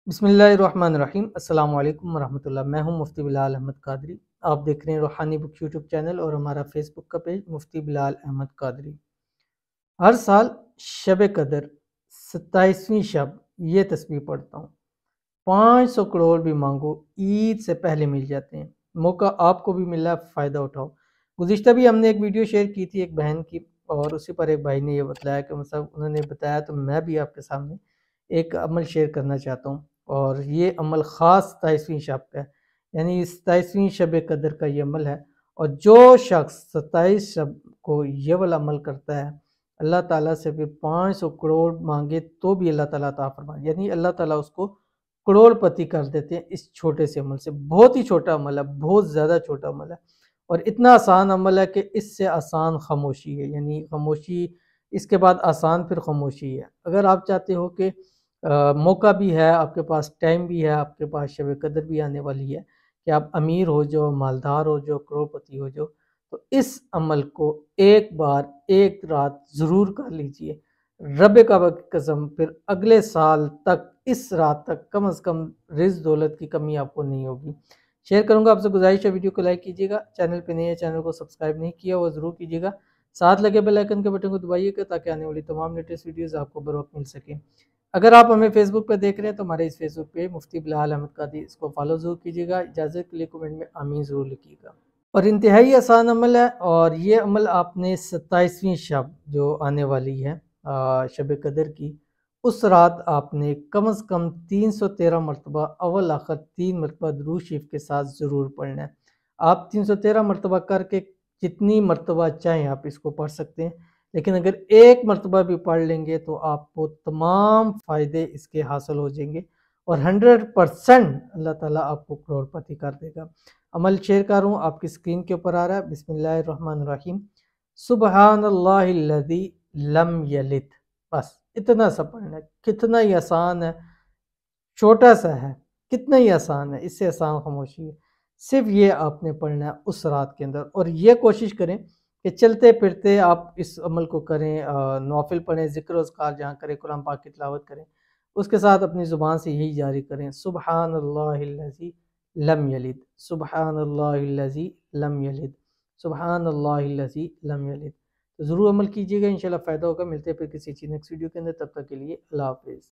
बिस्मिल्लाहिर्रहमानिर्रहीम। अस्सलाम वालेकुम वरहमतुल्लाह। मैं हूं मुफ्ती बिलाल अहमद कादरी। आप देख रहे हैं रूहानी बुक यूट्यूब चैनल और हमारा फेसबुक का पेज मुफ्ती बिलाल अहमद कादरी। हर साल शब कदर 27वीं शब ये तस्बीह पढ़ता हूँ। 500 करोड़ भी मांगो ईद से पहले मिल जाते हैं। मौका आपको भी मिला, फ़ायदा उठाओ। गुज़िश्ता भी हमने एक वीडियो शेयर की थी एक बहन की, और उसी पर एक भाई ने ये बताया कि मतलब उन्होंने बताया, तो मैं भी आपके सामने एक अमल शेयर करना चाहता हूँ। और ये अमल ख़ास 27वीं शब का है, यानी 27वीं शब कदर का ये अमल है। और जो शख्स 27 शब को ये वाला अमल करता है, अल्लाह ताला से भी 500 करोड़ मांगे तो भी अल्लाह ताला अता फरमाए, यानी अल्लाह ताला उसको करोड़पति कर देते हैं इस छोटे से अमल से। बहुत ही छोटा अमल है, बहुत ज़्यादा छोटा अमल है, और इतना आसान अमल है कि इससे आसान खामोशी है, यानी खामोशी इसके बाद आसान फिर खामोशी है। अगर आप चाहते हो कि मौका भी है आपके पास, टाइम भी है आपके पास, शब कदर भी आने वाली है कि आप अमीर हो जाओ, मालदार हो जाओ, करोड़पति हो जाओ, तो इस अमल को एक बार एक रात ज़रूर कर लीजिए। रब काबा की कसम, फिर अगले साल तक इस रात तक कम से कम रिज़्क दौलत की कमी आपको नहीं होगी। शेयर करूंगा, आपसे गुजारिश है वीडियो को लाइक कीजिएगा, चैनल पे नए हैं चैनल को सब्सक्राइब नहीं किया वो ज़रूर कीजिएगा, साथ लगे बेल आइकन के बटन को दबाइएगा ताकि आने वाली तमाम लेटेस्ट वीडियोज़ आपको बर वक्त मिल सके। अगर आप हमें फेसबुक पर देख रहे हैं तो हमारे इस फेसबुक पे मुफ्ती बिलाल अहमद कादरी, इसको फॉलो ज़रूर कीजिएगा। इजाज़त के लिए कमेंट में आमीन ज़रूर लिखिएगा। और इंतहाई आसान अमल है, और ये अमल आपने 27वीं शब जो आने वाली है शब कदर की, उस रात आपने कम से कम 313 मरतबा अव्वल आखिर 3 मरतबा दुरूद शरीफ के साथ ज़रूर पढ़ना है। आप 313 मरतबा करके जितनी मरतबा चाहें आप इसको पढ़ सकते हैं, लेकिन अगर एक मरतबा भी पढ़ लेंगे तो आपको तमाम फ़ायदे इसके हासिल हो जाएंगे, और 100% अल्लाह ताला आपको करोड़पति कर देगा। अमल शेयर कर रहा हूँ, आपकी स्क्रीन के ऊपर आ रहा है। बिस्मिल्लाहिर्रहमानिर्रहीम। सुबहानल्लाहिल्लज़ी लम यलिद। बस इतना सा पढ़ना है। कितना ही आसान है, छोटा सा है, कितना ही आसान है, इससे आसान खामोशी है। सिर्फ ये आपने पढ़ना है उस रात के अंदर, और ये कोशिश करें कि चलते फिरते आप इस अमल को करें, नौफिल पढ़ें, ज़िक्र अज़कार जहाँ करें, कुरान पाक की तिलावत करें, उसके साथ अपनी ज़ुबान से यही जारी करें, सुबहानल्लाहिल्लज़ी लम यलिद, सुबहानल्लाहिल्लज़ी लम यलिद, सुबहानल्लाहिल्लज़ी लम यलिद। तो ज़रूर अमल कीजिएगा, इंशाल्लाह फ़ायदा होगा। मिलते हैं फिर किसी चीज़ नेक्स्ट वीडियो के अंदर, तब तक के लिए अल्लाह हाफ़िज़।